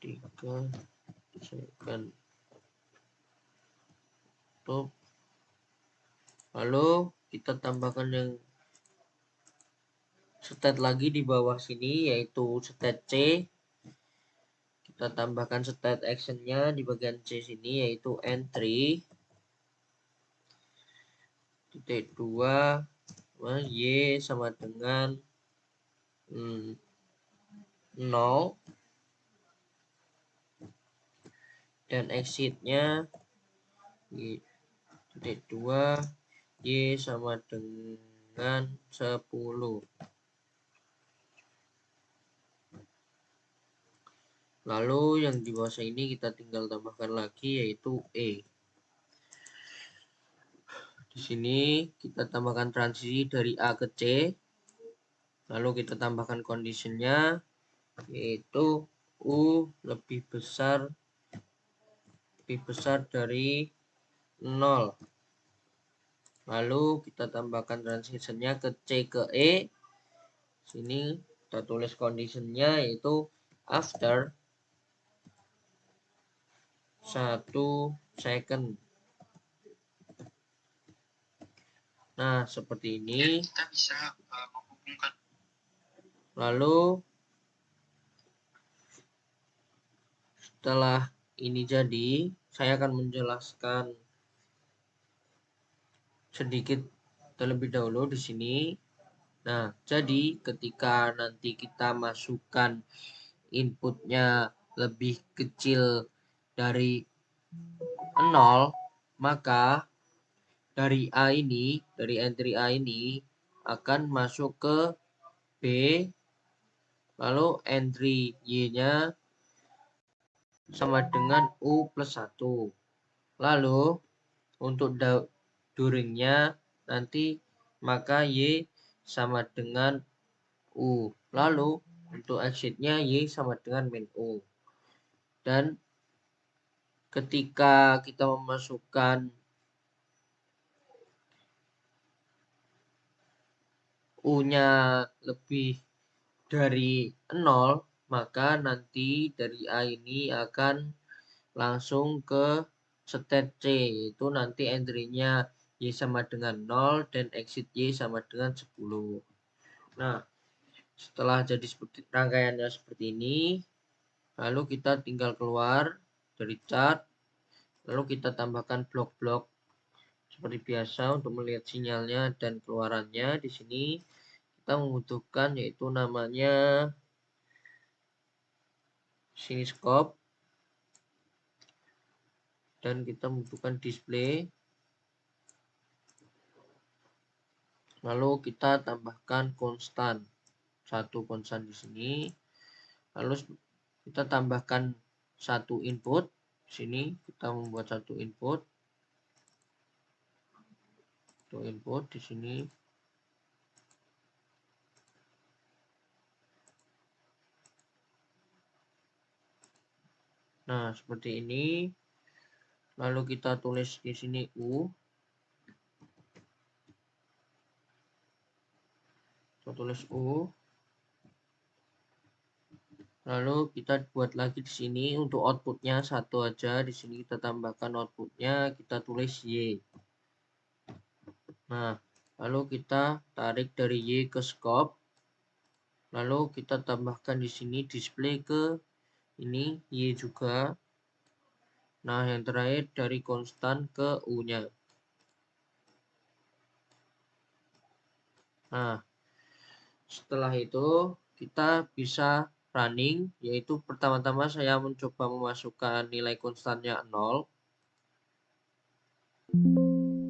3 second. Tuh. Lalu kita tambahkan yang state lagi di bawah sini yaitu state C. Kita tambahkan state actionnya di bagian C sini yaitu entry titik 2 Y sama dengan 0 dan exitnya titik 2 Y sama dengan 10. Lalu yang di bawah ini kita tinggal tambahkan lagi yaitu E. Di sini kita tambahkan transisi dari A ke C. Lalu kita tambahkan conditionnya yaitu U lebih besar dari 0. Lalu kita tambahkan transitionnya ke C ke E. Sini kita tulis conditionnya yaitu after 1 second. Nah, seperti ini. Kita bisa menghubungkan. Lalu setelah ini jadi, saya akan menjelaskan sedikit terlebih dahulu di sini. Nah, jadi ketika nanti kita masukkan inputnya lebih kecil dari 0, maka dari A ini, dari entry A ini akan masuk ke B, lalu entry Y-nya sama dengan U plus 1. Lalu untuk duringnya nanti maka Y sama dengan U. Lalu untuk exitnya Y sama dengan min U. Dan ketika kita memasukkan U-nya lebih dari 0, maka nanti dari A ini akan langsung ke state C, yaitu nanti entry-nya Y sama dengan 0 dan exit Y sama dengan 10. Nah, setelah jadi seperti rangkaiannya seperti ini, lalu kita tinggal keluar dari chart, lalu kita tambahkan blok-blok seperti biasa untuk melihat sinyalnya dan keluarannya. Di sini kita membutuhkan yaitu namanya siniscope, dan kita membutuhkan display. Lalu kita tambahkan konstan, satu konstan di sini. Lalu kita tambahkan satu input. Di sini kita membuat satu input. Di sini. Nah, seperti ini. Lalu kita tulis di sini U. Kita tulis U. Lalu kita buat lagi di sini untuk outputnya satu aja. Di sini kita tambahkan outputnya, kita tulis Y. Nah, lalu kita tarik dari Y ke scope. Lalu kita tambahkan di sini display ke ini Y juga. Nah, yang terakhir dari konstan ke U-nya. Nah, setelah itu kita bisa running, yaitu pertama-tama saya mencoba memasukkan nilai konstannya 0.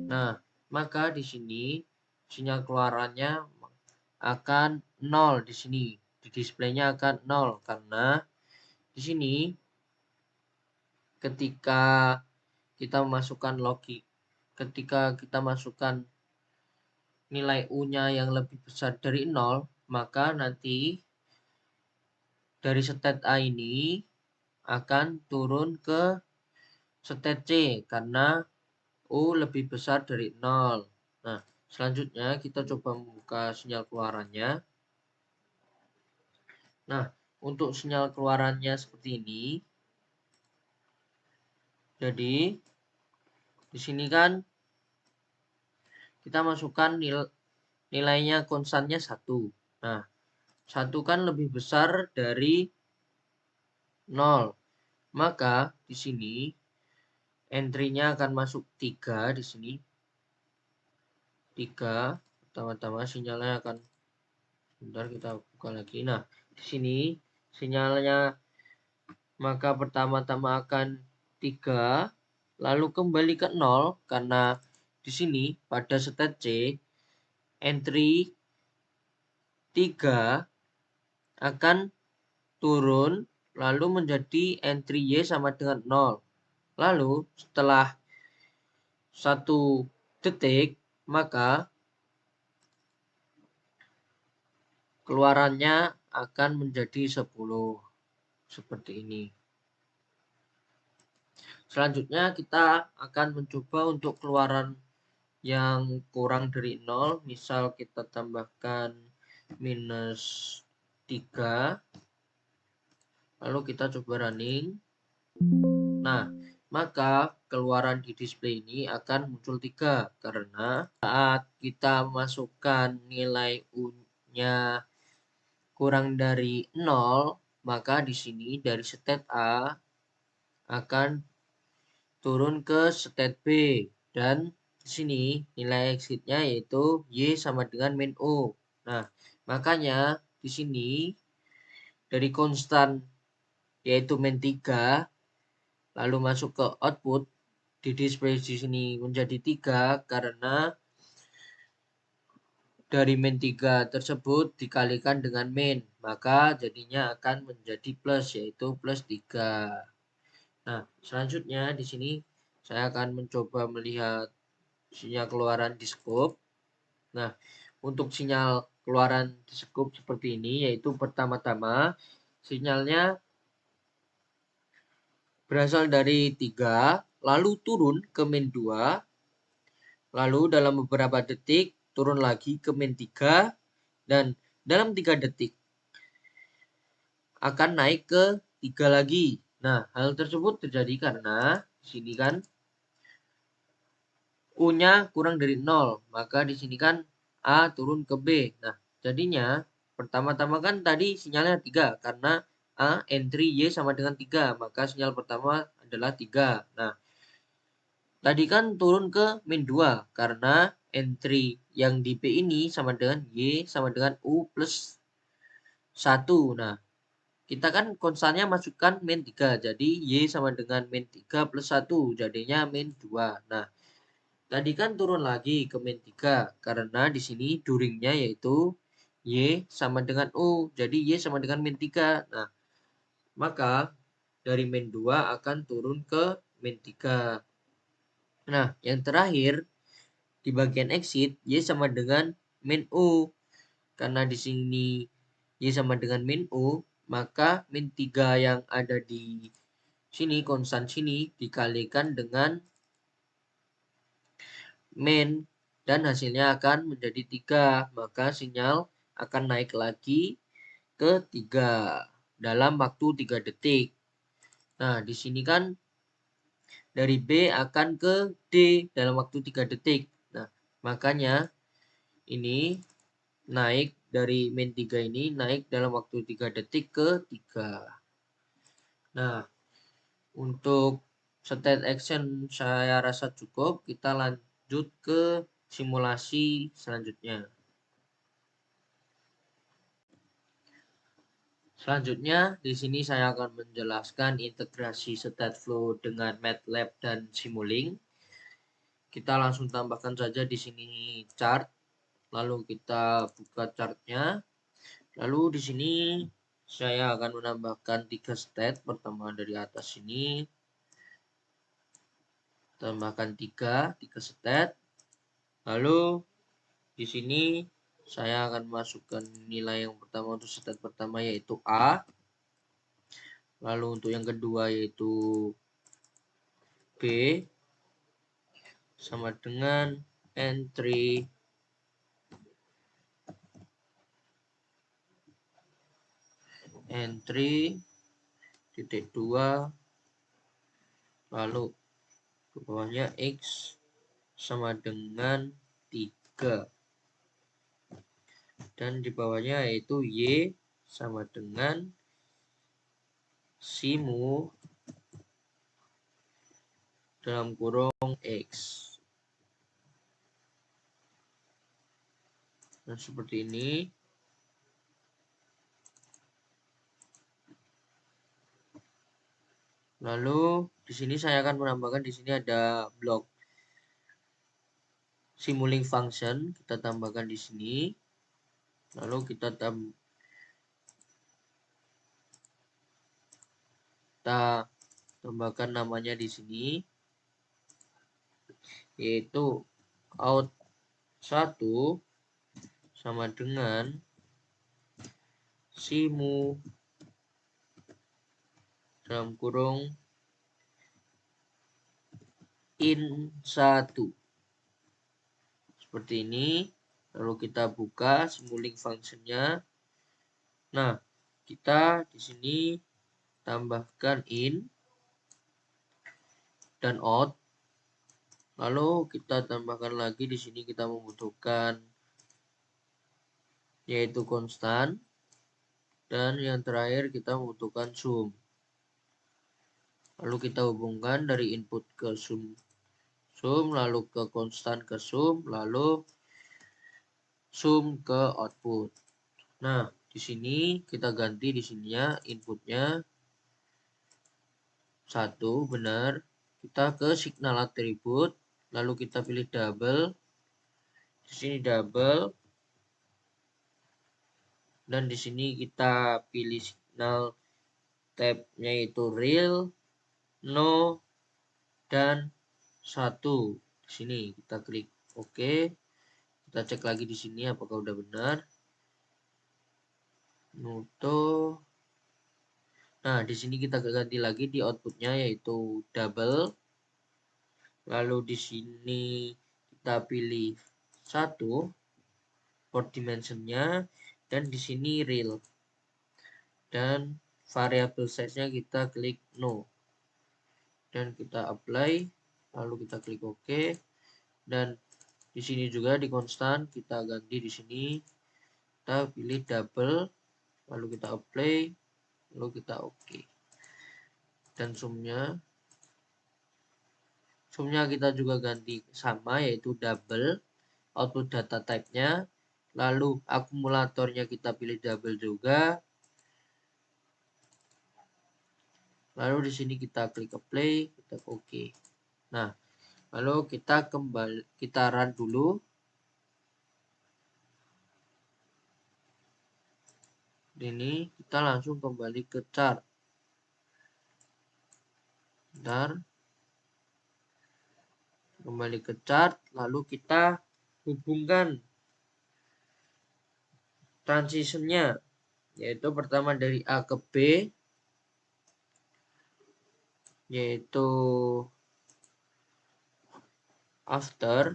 Nah, maka di sini sinyal keluarannya akan 0 di sini. Di displaynya akan 0 karena di sini ketika kita masukkan logik, ketika kita masukkan nilai U-nya yang lebih besar dari 0, maka nanti dari state A ini akan turun ke state C karena U lebih besar dari 0. Nah, selanjutnya kita coba membuka sinyal keluarannya. Nah, untuk sinyal keluarannya seperti ini. Jadi, di sini kan kita masukkan nilainya konstannya 1. Nah, 1 kan lebih besar dari 0. Maka di sini entry-nya akan masuk 3 di sini. 3. Pertama-tama sinyalnya akan, bentar kita buka lagi. Nah, di sini sinyalnya maka pertama-tama akan 3, lalu kembali ke 0 karena di sini pada state C entry 3 akan turun lalu menjadi entry Y sama dengan 0. Lalu setelah 1 detik maka keluarannya akan menjadi 10 seperti ini. Selanjutnya kita akan mencoba untuk keluaran yang kurang dari 0. Misal kita tambahkan minus 3. Lalu kita coba running. Nah, maka keluaran di display ini akan muncul 3 karena saat kita masukkan nilai U-nya kurang dari 0, maka di sini dari state A akan turun ke state B dan di sini nilai exitnya yaitu Y sama dengan min U. Nah, makanya di sini dari konstan yaitu min 3 lalu masuk ke output di display di sini menjadi 3 karena dari min 3 tersebut dikalikan dengan min, maka jadinya akan menjadi plus yaitu plus 3. Nah, selanjutnya di sini saya akan mencoba melihat sinyal keluaran di scope. Nah, untuk sinyal keluaran di scope seperti ini yaitu pertama-tama sinyalnya berasal dari 3 lalu turun ke min 2 lalu dalam beberapa detik turun lagi ke min 3 dan dalam 3 detik akan naik ke 3 lagi. Nah, hal tersebut terjadi karena di sini kan U-nya kurang dari 0, maka di sini kan A turun ke B. Nah, jadinya pertama-tama kan tadi sinyalnya 3 karena A entry Y sama dengan 3, maka sinyal pertama adalah 3. Nah, tadi kan turun ke min 2 karena entry yang di B ini sama dengan Y sama dengan U plus 1. Nah, kita kan konstannya masukkan min 3. Jadi Y sama dengan min 3 plus 1. Jadinya min 2. Nah, tadi kan turun lagi ke min 3. Karena di sini duringnya yaitu Y sama dengan U. Jadi Y sama dengan min 3. Nah, maka dari min 2 akan turun ke min 3. Nah, yang terakhir di bagian exit Y sama dengan min U. Karena di sini Y sama dengan min U, maka min 3 yang ada di sini, konstan sini, dikalikan dengan min, dan hasilnya akan menjadi 3. Maka sinyal akan naik lagi ke 3 dalam waktu 3 detik. Nah, di sini kan dari B akan ke D dalam waktu 3 detik. Nah, makanya ini naik dari min 3 ini naik dalam waktu 3 detik ke 3. Nah, untuk state action saya rasa cukup. Kita lanjut ke simulasi selanjutnya. Selanjutnya, di sini saya akan menjelaskan integrasi state flow dengan MATLAB dan Simulink. Kita langsung tambahkan saja di sini chart. Lalu kita buka chartnya. Lalu di sini saya akan menambahkan 3 state. Pertama dari atas sini. Tambahkan 3 state. Lalu di sini saya akan masukkan nilai yang pertama untuk state pertama yaitu A. Lalu untuk yang kedua yaitu B sama dengan entry titik 2 lalu ke bawahnya X sama dengan 3 dan di bawahnya yaitu Y sama dengan simu dalam kurung X. Nah, seperti ini. Lalu di sini saya akan menambahkan di sini ada blok Simulink function, kita tambahkan di sini. Lalu kita tambahkan namanya di sini yaitu out 1 sama dengan simu dalam kurung in 1 seperti ini. Lalu kita buka Simulink functionnya. Nah, kita di sini tambahkan in dan out. Lalu kita tambahkan lagi di sini kita membutuhkan yaitu konstan dan yang terakhir kita membutuhkan sum. Lalu kita hubungkan dari input ke sum, lalu ke konstan ke sum, lalu sum ke output. Nah, di sini kita ganti di sininya inputnya 1 benar. Kita ke signal atribut, lalu kita pilih double. Di sini double. Dan di sini kita pilih signal tab-nya itu real, no, dan 1. Di sini kita klik OK. Kita cek lagi di sini apakah udah benar. Nuto. Nah, di sini kita ganti lagi di outputnya yaitu double. Lalu di sini kita pilih 1 port dimensionnya, dan di sini real. Dan variable size-nya kita klik no. Dan kita apply, lalu kita klik OK. Dan di sini juga di konstan kita ganti di sini. Kita pilih double, lalu kita apply, lalu kita OK. Dan sumnya kita juga ganti sama yaitu double. Output data type-nya, lalu akumulatornya kita pilih double juga. Lalu di sini kita klik apply, kita OK. Nah, lalu kita run dulu. Ini kita langsung kembali ke chart. Bentar. Kembali ke chart, lalu kita hubungkan transitionnya, yaitu pertama dari A ke B, yaitu after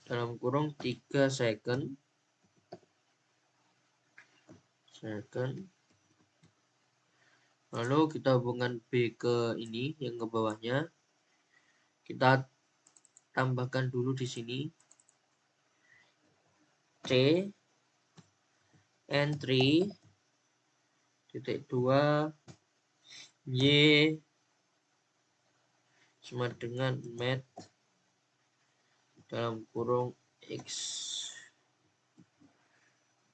dalam kurung 3 second. Lalu kita hubungkan B ke ini yang ke bawahnya. Kita tambahkan dulu di sini C N3 titik 2 Y sama dengan mat dalam kurung X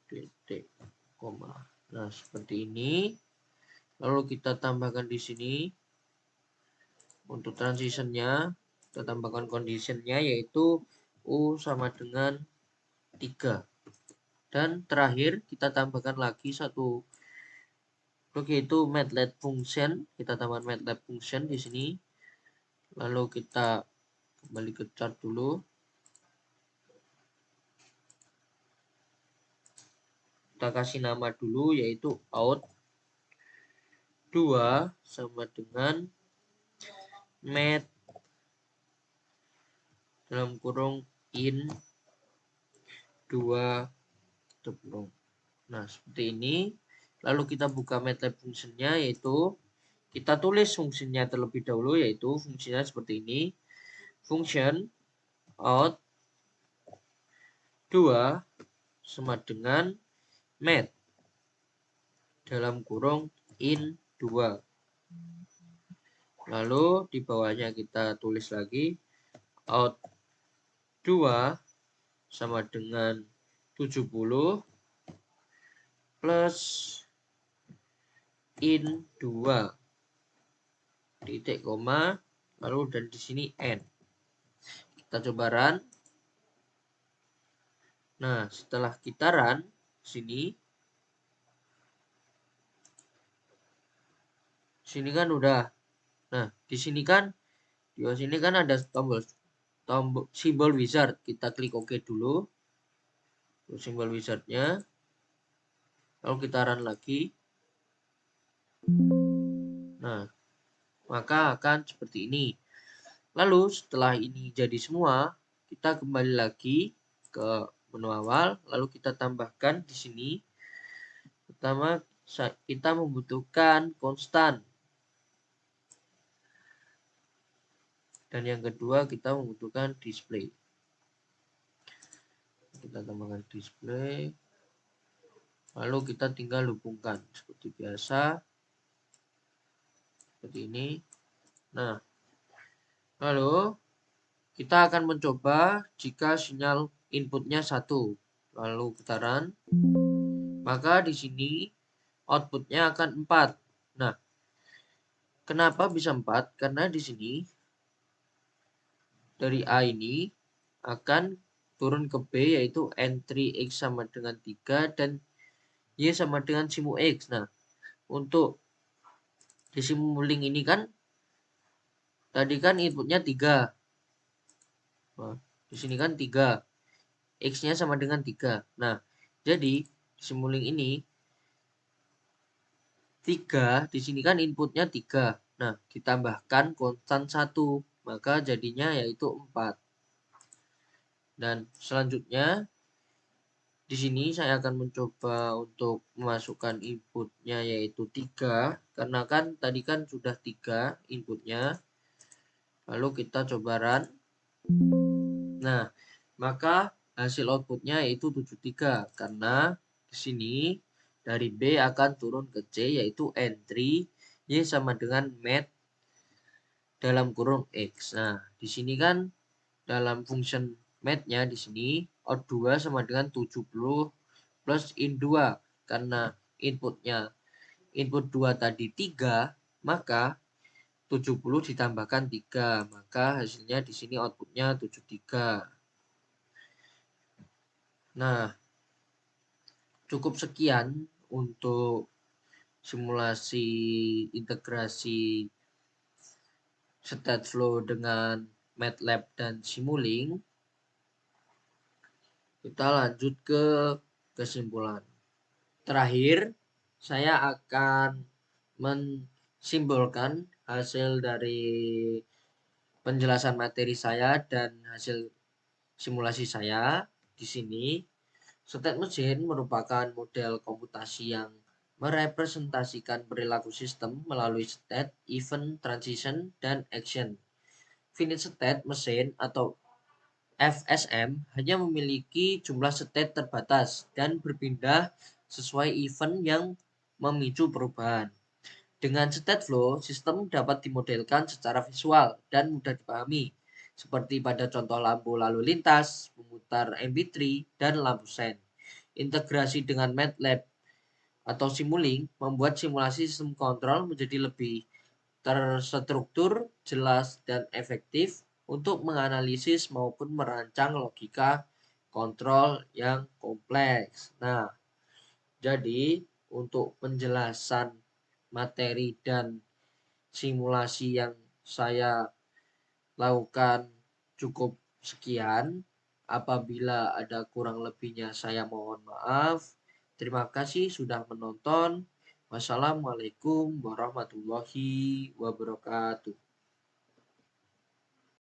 titik koma. Nah, seperti ini. Lalu kita tambahkan di sini untuk transitionnya, kita tambahkan conditionnya yaitu U sama dengan 3. Dan terakhir kita tambahkan lagi satu, yaitu MATLAB function. Kita tambahkan MATLAB function di sini. Lalu kita kembali ke chart dulu. Kita kasih nama dulu yaitu out 2 sama dengan mat dalam kurung in 2 teplung. Nah, seperti ini. Lalu kita buka MATLAB function-nya, yaitu kita tulis fungsinya terlebih dahulu, yaitu fungsinya seperti ini. Function out 2 sama dengan mat dalam kurung in 2. Lalu di bawahnya kita tulis lagi out 2 sama dengan 70 plus in 2 titik koma, lalu dan di sini n. Kita coba run. Nah, setelah kita run sini kan udah. Nah, di sini kan ada tombol simbol wizard. Kita klik OK dulu. Simbol wizardnya. Lalu kita run lagi. Nah, maka akan seperti ini. Lalu setelah ini jadi semua, kita kembali lagi ke menu awal, lalu kita tambahkan di sini. Pertama, kita membutuhkan konstan. Dan yang kedua, kita membutuhkan display. Kita tambahkan display. Lalu kita tinggal hubungkan seperti biasa. Seperti ini. Nah, Lalu kita akan mencoba jika sinyal inputnya 1, lalu putaran, maka di sini outputnya akan 4. Nah, kenapa bisa 4? Karena di sini dari A ini akan turun ke B, yaitu N3 X sama dengan 3 dan Y sama dengan simu X. Nah, untuk di simuling ini kan tadi kan inputnya 3. Nah, di sini kan 3. X-nya sama dengan 3. Nah, jadi di simuling ini 3, di sini kan inputnya 3. Nah, ditambahkan konstan 1, maka jadinya yaitu 4. Dan selanjutnya di sini saya akan mencoba untuk memasukkan inputnya yaitu 3, karena kan tadi kan sudah 3 inputnya. Lalu kita coba run. Nah, maka hasil outputnya yaitu 73, karena di sini dari B akan turun ke C yaitu N3 Y sama dengan math dalam kurung X. Nah, di sini kan dalam function math-nya di sini out 2 sama dengan 70 plus in 2, karena inputnya input 2 tadi 3, maka 70 ditambahkan 3, maka hasilnya di sini outputnya 73. Nah, cukup sekian untuk simulasi integrasi Stateflow dengan MATLAB dan Simulink. Kita lanjut ke kesimpulan. Terakhir, saya akan mensimbolkan hasil dari penjelasan materi saya dan hasil simulasi saya. Di sini, state mesin merupakan model komputasi yang merepresentasikan perilaku sistem melalui state, event, transition, dan action. Finite state mesin atau FSM hanya memiliki jumlah state terbatas dan berpindah sesuai event yang memicu perubahan. Dengan state flow, sistem dapat dimodelkan secara visual dan mudah dipahami, seperti pada contoh lampu lalu lintas, pemutar MP3, dan lampu sen. Integrasi dengan MATLAB atau Simulink membuat simulasi sistem kontrol menjadi lebih terstruktur, jelas, dan efektif untuk menganalisis maupun merancang logika kontrol yang kompleks. Nah, jadi untuk penjelasan materi dan simulasi yang saya lakukan cukup sekian. Apabila ada kurang lebihnya saya mohon maaf. Terima kasih sudah menonton. Wassalamualaikum warahmatullahi wabarakatuh.